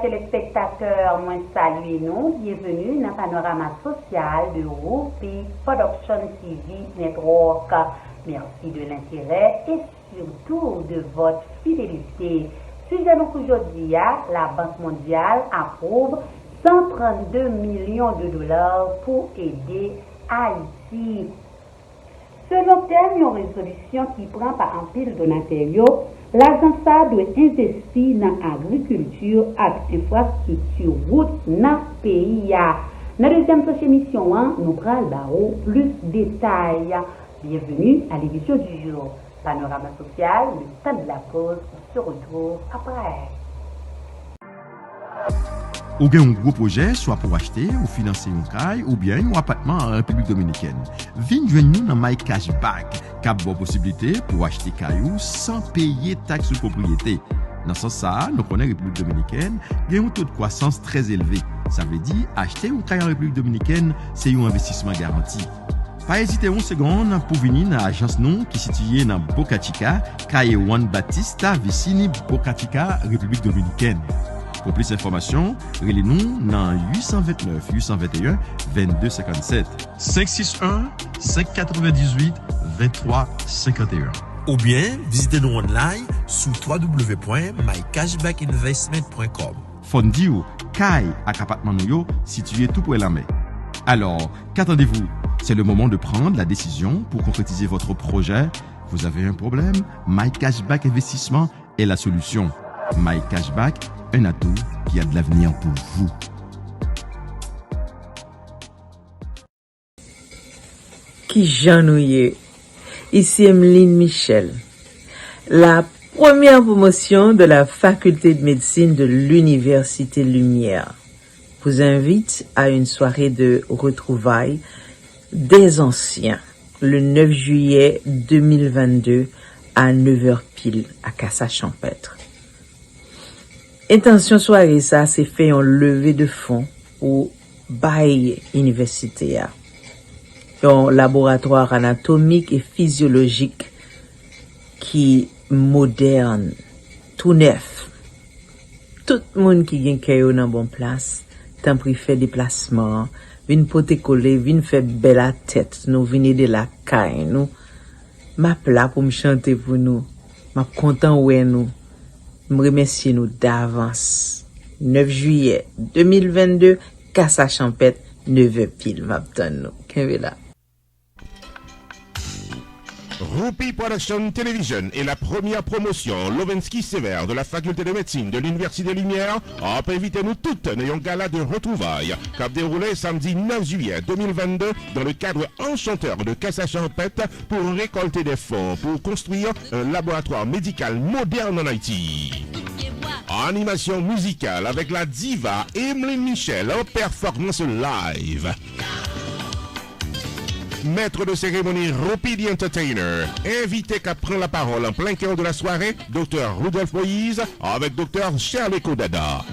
téléspectateurs, moi saluez nous, bienvenue dans le panorama social de Rupi Production TV Network. Merci de l'intérêt et surtout de votre fidélité. Sujet nous aujourd'hui, la Banque mondiale approuve 132 millions de dollars pour aider Haïti. Selon terme, une résolution qui prend par un pile donateur, l'agence doit investir dans l'agriculture et l'infrastructure route dans le pays. Dans la deuxième émission, nous prenons plus de détails. Bienvenue à l'émission du jour. Panorama social, le temps de la pause, on se retrouve après. Ou bien un gros projet, soit pour acheter ou financer un caille, ou bien un appartement en République Dominicaine. Viens joindre nous dans My Cashback, qui a bonne possibilité pour acheter caillou sans payer taxe de propriété. Dans ce sens, nous connaissons la République Dominicaine, il y a un taux de croissance très élevé. Ça veut dire, acheter un caille en République Dominicaine, c'est un investissement garanti. Pas hésiter une seconde pour venir dans l'agence nous qui est située dans Boca Chica, Calle Juan Batista, Vicini, Boca Chica, République Dominicaine. Pour plus d'informations, relez-nous dans 829 821 2257 561 598 23 51. Ou bien, visitez-nous online sur www.mycashbackinvestment.com. Fondi ou Kai ak appartement nou situé tout près la mer. Alors, qu'attendez-vous? C'est le moment de prendre la décision pour concrétiser votre projet. Vous avez un problème? My Cashback Investissement est la solution. My Cashback, un atout qui a de l'avenir pour vous. Qui j'ennuie. Ici Emeline Michel. La première promotion de la faculté de médecine de l'Université Lumière vous invite à une soirée de retrouvailles des anciens le 9 juillet 2022 à 9h pile à Cassa-Champêtre. Intention soirée ça c'est fait en levée de fonds au bail universitaire. Un laboratoire anatomique et physiologique qui moderne, tout neuf. Tout le monde qui vient caillou dans bon place, tant pris fait déplacement, vin pote coller, vin fait belle la tête, nous venez de la caille nous. M'a plat pour me chanter pour nous. M'a content ouais nous. Me remercier nous d'avance. 9 juillet 2022, Cassa-Champêtre, 9h pile m'attend nous. Qu'est-ce là? Rupi Production Television est la première promotion Lovensky Sévère de la faculté de médecine de l'Université Lumière. Invitez-nous toutes à un gala de retrouvailles qui a déroulé samedi 9 juillet 2022 dans le cadre enchanteur de Cassa-Champêtre pour récolter des fonds pour construire un laboratoire médical moderne en Haïti. Animation musicale avec la diva Emeline Michel en performance live. Maître de cérémonie Rupi the Entertainer, invité qu'à prendre la parole en plein cœur de la soirée, Dr Rudolph Moïse avec Dr Charles Kodada.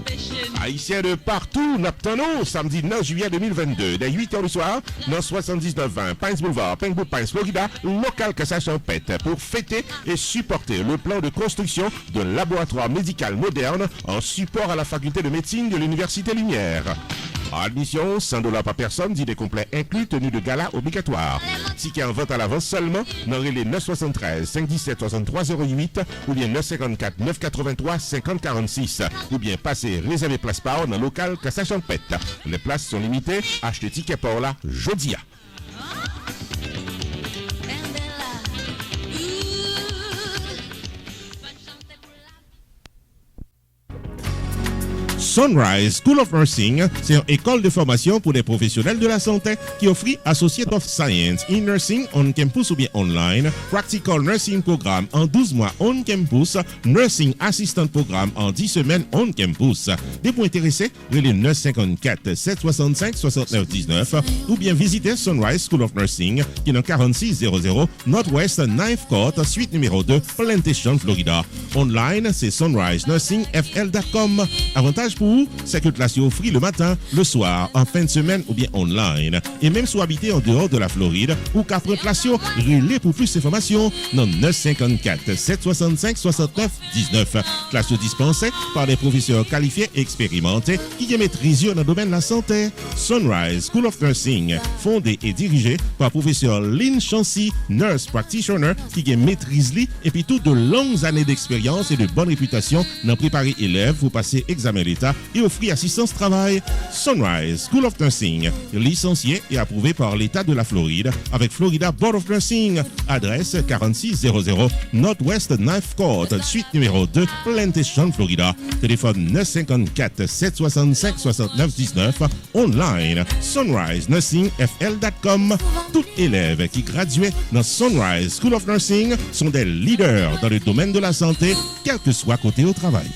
Haïtiens de partout, Naptano, samedi 9 juillet 2022, dès 8h du soir, dans 7920 Pines Boulevard, Pembroke Pines, Florida, local Cassa-Champêtre, pour fêter et supporter le plan de construction d'un laboratoire médical moderne en support à la faculté de médecine de l'Université Lumière. Admission, $100 par personne, dîner complet inclus, tenue de gala obligatoire. Ticket en vente à l'avance seulement dans les 973 517 6308 ou bien 954 983 5046 ou bien passer réserver place par dans le local Cassa-Champêtre. Les places sont limitées. Achetez ticket par là, jodia. Sunrise School of Nursing, c'est une école de formation pour les professionnels de la santé qui offre Associate of Science in Nursing on campus ou bien online, Practical Nursing Programme en 12 mois on campus, Nursing Assistant Programme en 10 semaines on campus. Des points intéressés, relais 954 765 69 19 ou bien visiter Sunrise School of Nursing qui est dans 4600 Northwest 9th Court, suite numéro 2, Plantation, Florida. Online, c'est sunrisenursingfl.com. Avantage pour pour, c'est que classe offrit le matin, le soir, en fin de semaine ou bien online. Et même si vous habitez en dehors de la Floride ou qu'à prendre classe, relais pour plus d'informations dans 954 765 69 19. Classe dispensée par des professeurs qualifiés et expérimentés qui maîtrisent dans le domaine de la santé. Sunrise School of Nursing, fondé et dirigé par professeur Lynn Chancy, nurse practitioner qui maîtrise et puis toutes de longues années d'expérience et de bonne réputation dans préparer élèves pour passer examen d'État et offrir assistance travail. Sunrise School of Nursing, licencié et approuvé par l'État de la Floride avec Florida Board of Nursing. Adresse 4600 Northwest 9th Court, suite numéro 2, Plantation, Florida. Téléphone 954 765 69 19. Online, sunrisenursingfl.com. Tout élève qui graduait dans Sunrise School of Nursing sont des leaders dans le domaine de la santé, quel que soit côté au travail.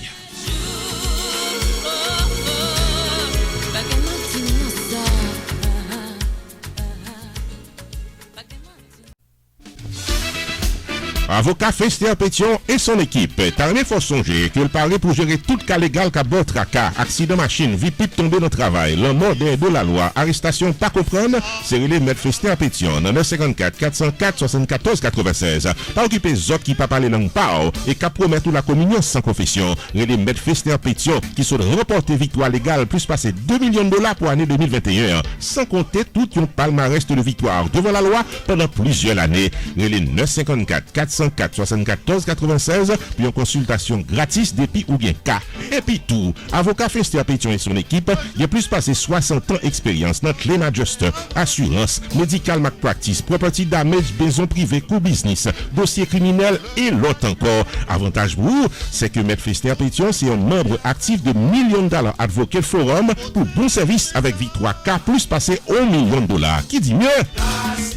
Avocat Fester Pétion et son équipe. T'as faut songer qu'il paraît pour gérer tout cas légal qu'a bord tracas, accident machine, vie pipe tombé dans le travail, le mode de la loi, arrestation pas comprendre, c'est relé Maître Fester Pétion, 954 404 74 96. Pas occuper zot qui pas parler langue pao et qu'a promettre la communion sans confession. Relé Maître Fester Pétion qui sont remporté victoire légale plus passé 2 millions de dollars pour l'année 2021, sans compter tout un palmarès de victoire devant la loi pendant plusieurs années. Relé 954 404 74 96 puis en consultation gratis depuis ou bien cas. Et puis tout, avocat Fester Pétion et son équipe, il a plus passé 60 ans d'expérience dans claim adjuster, assurance, medical malpractice, property damage, maison privée, co-business, dossier criminel et l'autre encore. Avantage pour vous, c'est que Maître Fester Pétion, c'est un membre actif de millions de dollars Advocate Forum pour bon service avec victoire K plus passé 1 million de dollars. Qui dit mieux?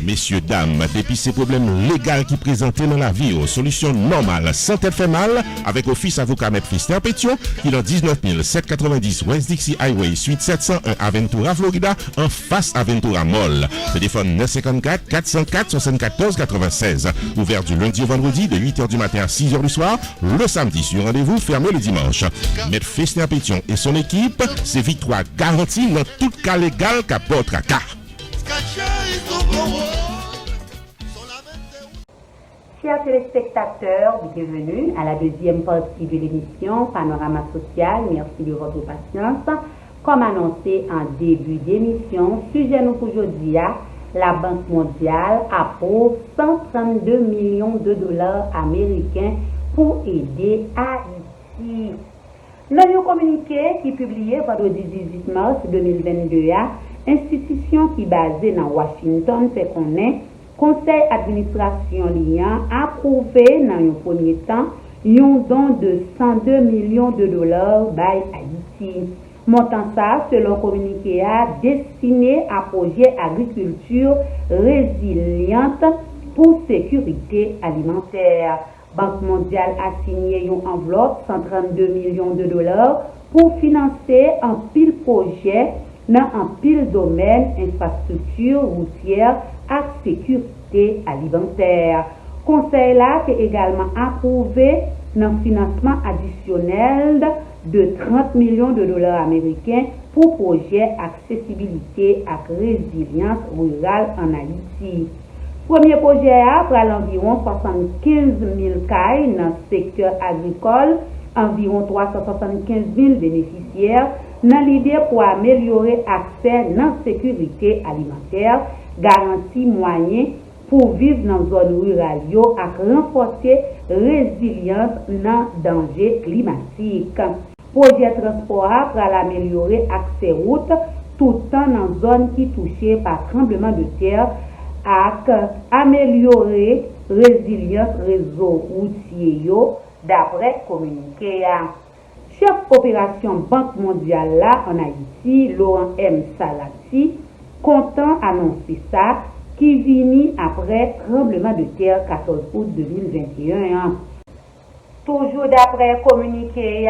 Messieurs, dames, depuis ces problèmes légaux qui présentaient dans la vie, aux solutions normales sans tête fait mal, avec Office Avocat Maître Fester Pétion, qui est dans 19 790 West Dixie Highway, suite 701 Aventura, Florida, en face Aventura Mall. Téléphone 954 404 74 96. Ouvert du lundi au vendredi de 8h du matin à 6h du soir, le samedi sur rendez-vous, fermé le dimanche. Maître Fester Pétion et son équipe, c'est victoire garantie dans tout cas légal qu'à votre cas. Chers téléspectateurs, bienvenue à la deuxième partie de l'émission Panorama Social. Merci de votre patience. Comme annoncé en début d'émission, sujet nous aujourd'hui, la Banque mondiale approuve 132 millions de dollars américains pour aider Haïti. Dans un communiqué qui est publié vendredi 18 mars 2022, institution qui est basée dans Washington fait connaître Conseil administration liant approuvé dans un premier temps un don de 102 millions de dollars by Haïti. Montant ça, selon communiqué, destiné à projet agriculture résiliente pour sécurité alimentaire. Banque mondiale a signé une enveloppe 132 millions de dollars pour financer un pile projet dans un pile domaine infrastructure routière à sécurité alimentaire. Conseil là est également approuvé un financement additionnel de 30 millions de dollars américains pour projet accessibilité et résilience rurale en Haïti. Premier projet a pour environ 75 000 cailles dans le secteur agricole, environ 375 000 bénéficiaires, dans l'idée pour améliorer l'accès à la sécurité alimentaire, garantir moyens pour vivre dans la zone rurale et renforcer la résilience dans le danger climatique. Projet transport pour améliorer l'accès route tout en dans la zone qui est touchée par tremblement de terre et améliorer la résilience réseau routier d'après communiqué. Chef opération Banque mondiale là en Haïti, Laurent M. Salati, content annoncer ça qui vient après tremblement de terre 14 août 2021. Toujours d'après communiqué,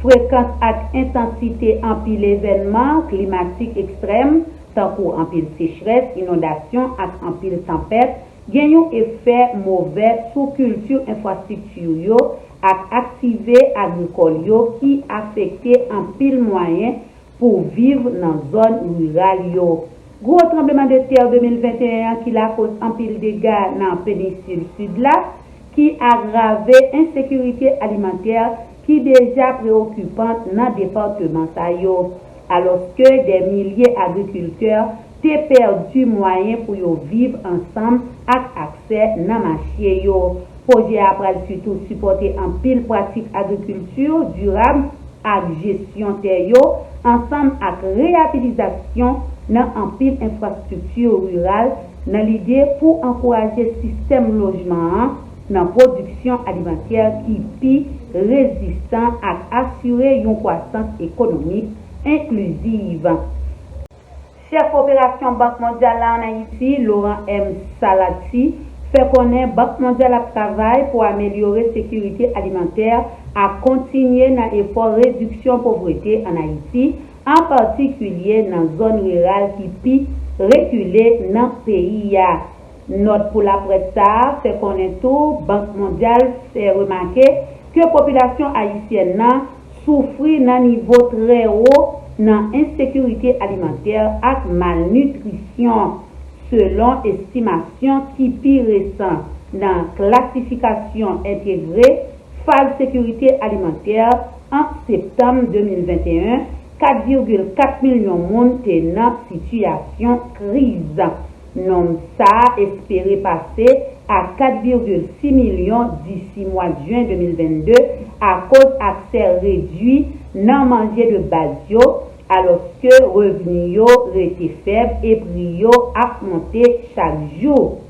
fréquence et intensité en pile événements climatiques extrêmes, tant pour en pile sécheresse, inondation et en pile tempête, gagne un effet mauvais sur culture infrastructure ak activé agricole yo qui affecté en pile moyen pour vivre dans zone rurale yo. Gros tremblement de terre 2021 qui la cause en pile dégâts dans péninsule sud là qui aggravé insécurité alimentaire qui déjà préoccupante dans département ça yo. Alors que des milliers d'agriculteurs ont perdu moyen pour vivre ensemble avec accès dans marché yo. Projet après surtout supporter en pile pratique agriculture durable avec gestion terre yo ensemble avec réhabilitation dans en pile infrastructure rurale dans l'idée pour encourager système logement dans production alimentaire qui pi résistant à assurer une croissance économique inclusive. Chef opération Banque mondiale en Haïti, Laurent M. Salati, fait connaître Banque mondiale à travail pour améliorer la sécurité alimentaire à continuer dans l'effort de réduction de pauvreté en Haïti, en particulier dans la zone rurale qui pi reculer dans le pays. Note pour la presse fait connaître tout, Banque mondiale fait remarquer que la population haïtienne souffre d'un niveau très haut dans l'insécurité alimentaire et malnutrition, selon estimation qui pire récent dans classification intégrée phase sécurité alimentaire en septembre 2021, 4,4 millions de monde étaient dans situation crise. Non, ça espéré passer à 4,6 millions d'ici mois de juin 2022 à cause d'accès réduit non manger de base alors que revenus étaient faibles et prix a monté chaque jour.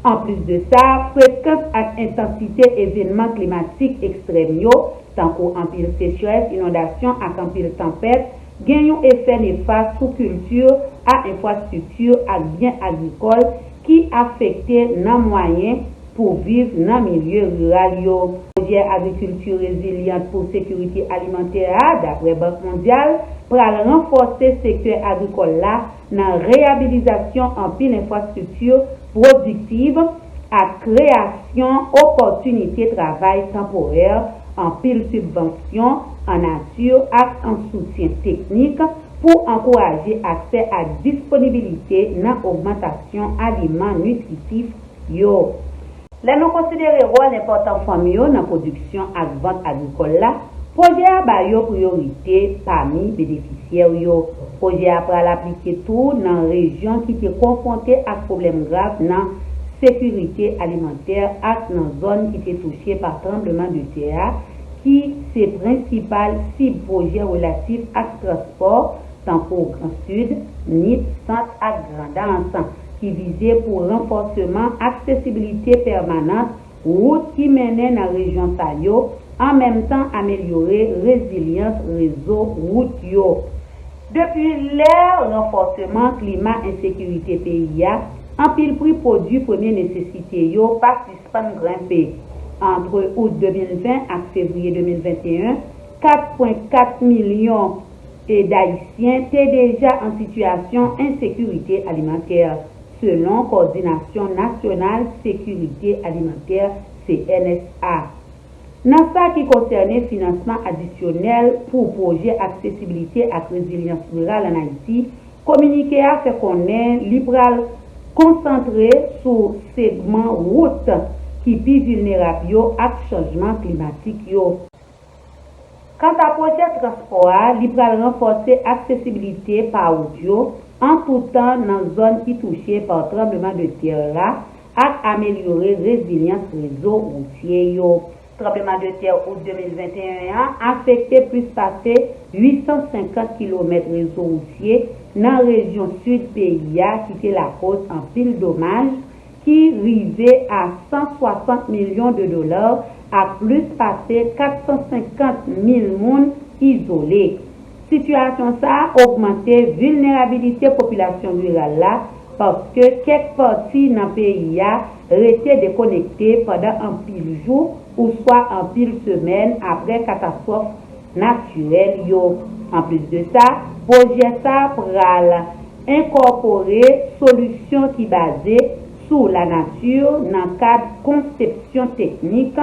En plus de ça, fréquence et intensité événements climatiques extrêmes tant qu'en pile sécheresse, inondation et en pile tempête gagne un effet néfaste sur culture à infrastructure et biens agricoles qui affectent nos moyens pour vivre dans le milieu rural. Projet agriculture résiliente pour sécurité alimentaire d'après Banque mondiale pour renforcer le secteur agricole là dans réhabilitation en pile infrastructure productive à création opportunités de travail temporaire en pile subvention en nature et en soutien technique pour encourager accès à disponibilité dans l'augmentation aliments nutritifs yo. Là nous considérons l'important famille dans la production et vente agricole là, projet a yo priorité parmi bénéficiaires yo. Projet après l'appliquer tout dans région qui est confrontée à problèmes graves dans sécurité alimentaire et dans zone qui est touchée par tremblement de terre qui c'est principal cible projet relatif à transport tant pour Grand Sud, NIT, Centre et Grandance qui visait pour renforcement accessibilité permanente route qui menait dans la région Sayo en même temps améliorer résilience réseau route yo. Depuis l'ère renforcement climat insécurité pays en pile prix produit première nécessité yo participant grimper entre août 2020 et février 2021 4,4 millions d'Haïtiens étaient déjà en situation d'insécurité alimentaire selon Coordination nationale sécurité alimentaire CNSA. Dans ça qui concerne financement additionnel pour projet accessibilité et résilience rurale en Haïti, communiqué a fait connaître libéral concentré sur segment route qui plus vulnérable à changement climatique yo. Quant à projet transport, libéral renforcer accessibilité par audio en tout temps dans zone qui touchée par tremblement de terre là, et améliorer résilience réseau routier yo. Tremblement de terre août 2021 a affecté plus passé 850 km réseau routier dans la région sud pays qui était la cause en pile dommages qui rivait à 160 millions de dollars à plus passé 450 000 monde isolés. Situation ça a augmenté vulnérabilité population rurale là parce que quelques parties dans le pays étaient déconnectées pendant un pile jour ou soit en pile semaine après catastrophe naturelle yo. En plus de ça, projet ça pral incorporer solutions qui basées sur la nature dans le cadre conception technique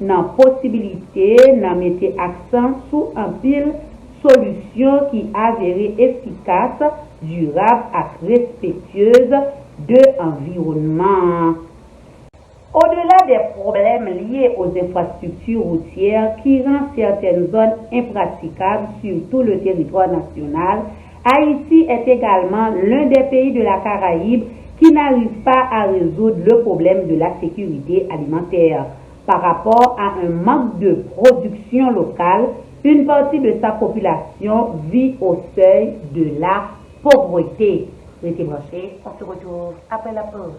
nan possibilité nan mette accent sur un pile solution qui avérée efficace, durable et respectueuse de l'environnement. Au-delà des problèmes liés aux infrastructures routières qui rendent certaines zones impraticables sur tout le territoire national, Haïti est également l'un des pays de la Caraïbe qui n'arrive pas à résoudre le problème de la sécurité alimentaire. Par rapport à un manque de production locale, une partie de sa population vit au seuil de la pauvreté. Restez branchés, on se retrouve après la pause.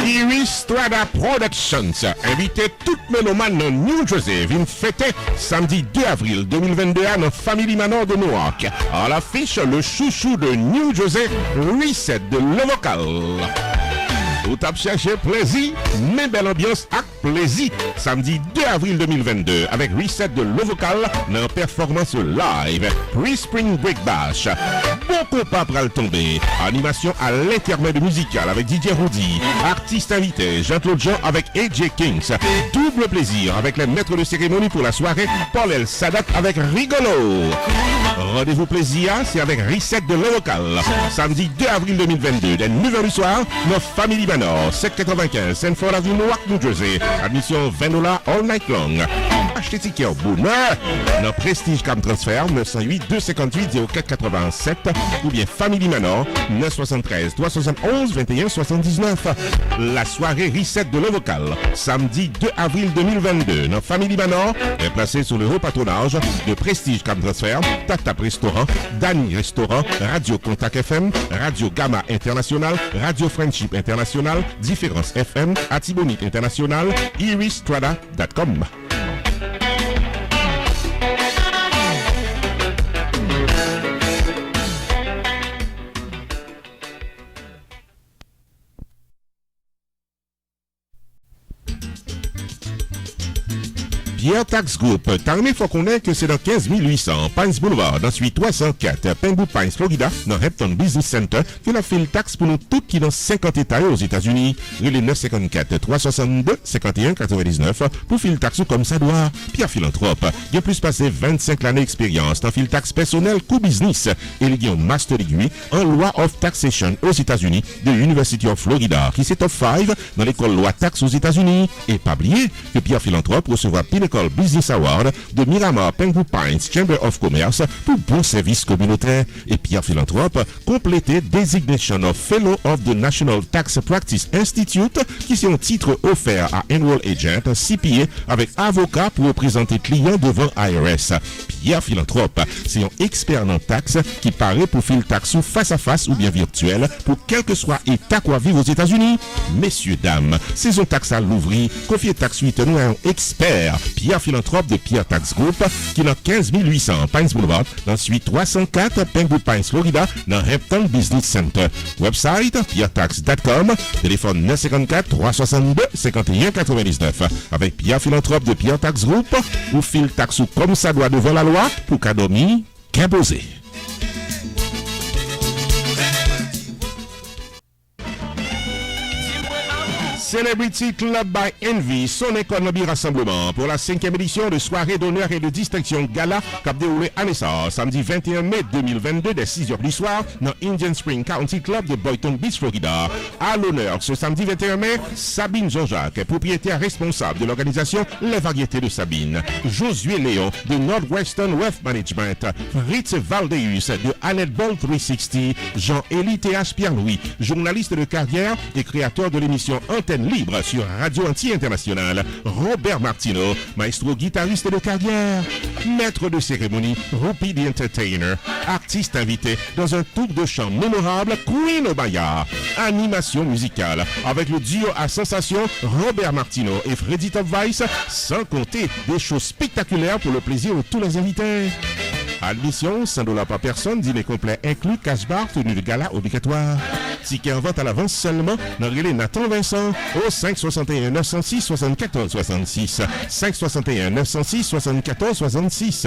Iris Strada Productions invite toute mélomane dans New Jersey vient fêter samedi 2 avril 2022 dans Family Manor de Newark. À l'affiche, le chouchou de New Jersey, Reset de Le Vocal. Tout à chercher plaisir, mais belle ambiance avec plaisir. Samedi 2 avril 2022 avec Reset de Le Vocal dans performance live Pre-Spring Break Bash. Beaucoup pas pral tomber. Animation à l'intermède musical avec DJ Rudy. Artiste invité Jean-Claude Jean avec AJ Kings. Double plaisir avec les maîtres de cérémonie pour la soirée Paul El Sadat avec Rigolo. Rendez-vous plaisir, c'est avec Reset de Le Vocal. Samedi 2 avril 2022 dès 9h du soir dans Family Manor, 795 Sanford Avenue, Newark, New Jersey. Admission $20 all night long. Achetez ticket au bonheur dans Prestige Cam Transfer 908 258 0487 ou bien Family Manor 973 371 21 79. La soirée Reset de Le Vocal, samedi 2 avril 2022 dans Family Manor est placée sous le haut patronage de Prestige Cam Transfer, Tap Restaurant, Dani Restaurant, Radio Contact FM, Radio Gamma International, Radio Friendship International, Différence FM, Atibonite International, iristrada.com. Pierre Tax Group, Tarmé faut connaître que c'est dans 15 800 Pines Boulevard, dans suite 304 Penwood Pines, Florida, dans Hampton Business Center, que la file taxe pour nous tous qui dans 50 États aux États-Unis. Relais 954 362 51 99 pour file taxe comme ça doit. Pierre Philanthrope, il a plus passé 25 années d'expérience dans file taxe personnel co business et il a un master degree en loi of taxation aux États-Unis de l'University of Florida, qui c'est top 5 dans l'école loi taxe aux États-Unis. Et pas oublier que Pierre Philanthrope recevra Pinnacle Business Award de Miramar Penwood Pines Chamber of Commerce pour bon service communautaire. Et Pierre Philanthrope complété Designation of Fellow of the National Tax Practice Institute, qui est un titre offert à Enroll Agent CPA avec avocat pour représenter clients devant IRS. Pierre Philanthrope, c'est un expert en taxe qui paraît pour filer taxe face à face ou bien virtuel pour quel que soit état quoi vivre aux États-Unis. Messieurs, dames, saison taxe à l'ouvrir, confiez taxe 8 nous à un expert. Pierre Philanthrope de Pierre Tax Group, qui est dans 15 800 Pines Boulevard, dans suite 304 Penwood Pines, Florida, dans Hampton Business Center. Website pierretax.com, téléphone 954 362 51 99. Avec Pierre Philanthrope de Pierre Tax Group, ou file taxe comme ça doit devant la loi, pour qu'à dormir, qu'à poser. Celebrity Club by Envy, son économie rassemblement pour la 5e édition de soirée d'honneur et de distinction gala qui a déroulé à Nessa, samedi 21 mai 2022 dès 6h du soir dans Indian Spring County Club de Boynton Beach, Florida. À l'honneur ce samedi 21 mai, Sabine Jean-Jacques, propriétaire responsable de l'organisation Les Variétés de Sabine, Josué Léon de Northwestern Wealth Management, Fritz Valdeus de Annette Ball 360, Jean-Élie T.H. Pierre-Louis, journaliste de carrière et créateur de l'émission Antenne Libre sur Radio Anti-International, Robert Martino, maestro guitariste de carrière, maître de cérémonie, Rupi the Entertainer, artiste invité dans un tour de chant mémorable, Queen Obaya, animation musicale avec le duo à sensation Robert Martino et Freddy Top Vice, sans compter des shows spectaculaires pour le plaisir de tous les invités. Admission $100 par personne, dîner complet inclus, cash bar, tenue de gala obligatoire. Ticket en vente à l'avance seulement dans relais Nathan Vincent au 561 906 74 66. 561 906 74 66.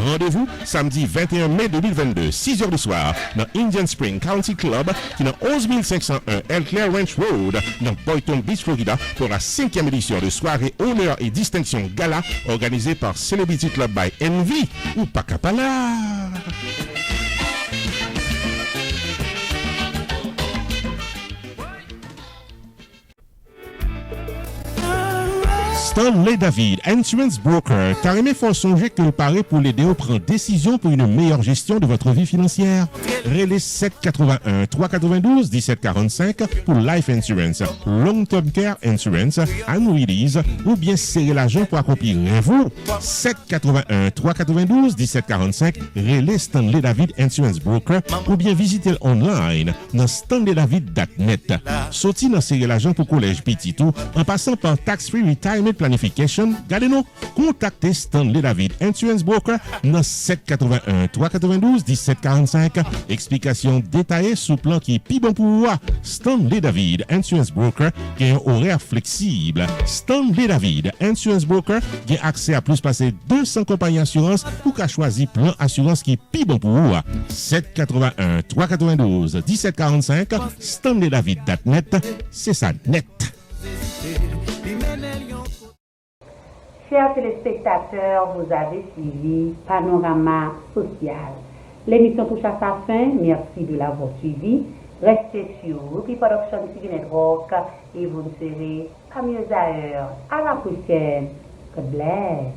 Rendez-vous samedi 21 mai 2022, 6h du soir, dans Indian Spring County Club, qui est dans 11501 Elclair Ranch Road, dans Boynton Beach, Florida, pour la 5e édition de soirée honneur et distinction gala organisée par Celebrity Club by Envy ou Pacapala. Stanley David, Insurance Broker, t'as aimé fort songer que le paraît pour l'aider à prendre décision pour une meilleure gestion de votre vie financière. Relais 781 392 1745 pour Life Insurance, Long Term Care Insurance, Annuities ou bien serrer l'argent pour accomplir vous. 781 392 1745 Relais Stanley David Insurance Broker ou bien visitez online dans stanleydavid.net. Sorti dans serrer l'argent pour collège petit tout en passant par Tax Free Retirement Planification, gardez-nous, contactez Stanley David Insurance Broker dans 781 392 1745. Explication détaillée sous plan qui est plus bon pour vous. Stanley David Insurance Broker qui a un horaire flexible. Stanley David Insurance Broker qui a accès à plus passer 200 compagnies d'assurance pour qu'à choisir plan assurance qui est plus bon pour vous. 781 392 1745 StanleyDavid.net, c'est ça net. Chers téléspectateurs, vous avez suivi Panorama Social. L'émission touche à sa fin. Merci de l'avoir suivi. Restez sur Rupi Production TV Network et vous ne serez pas mieux ailleurs. À la prochaine. God bless.